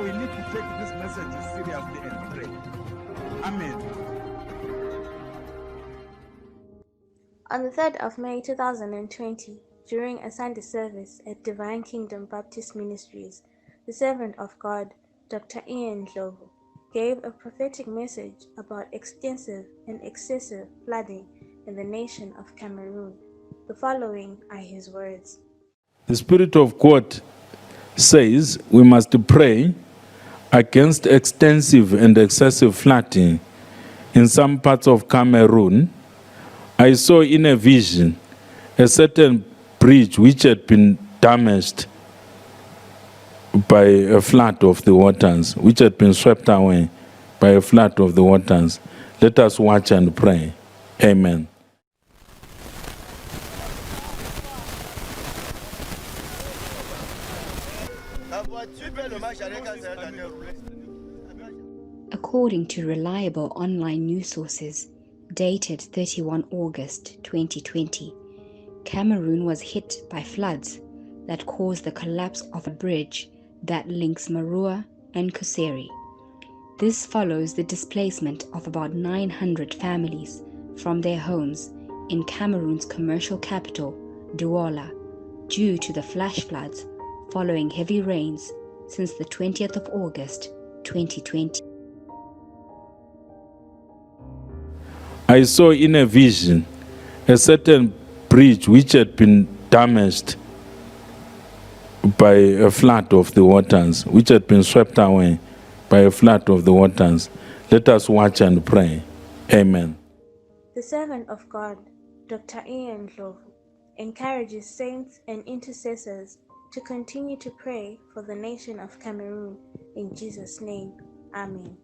we need to take this message seriously and pray. Amen. On the 3rd of May 2020, during a Sunday service at Divine Kingdom Baptist Ministries, the servant of God, Dr. Ndlovu, gave a prophetic message about extensive and excessive flooding in the nation of Cameroon. The following are his words. The Spirit of God says we must pray against extensive and excessive flooding in some parts of Cameroon. I saw in a vision a certain bridge which had been damaged by a flood of the waters, which had been swept away by a flood of the waters. Let us watch and pray. Amen. According to reliable online news sources, dated 31 August 2020, Cameroon was hit by floods that caused the collapse of a bridge that links Marua and Kuseri. This follows the displacement of about 900 families from their homes in Cameroon's commercial capital, Douala, due to the flash floods following heavy rains since the 20th of August 2020. I saw in a vision a certain bridge which had been damaged by a flood of the waters, which had been swept away by a flood of the waters. Let us watch and pray. Amen. The servant of God, Dr. Ndlovu, encourages saints and intercessors to continue to pray for the nation of Cameroon. In Jesus' name, Amen.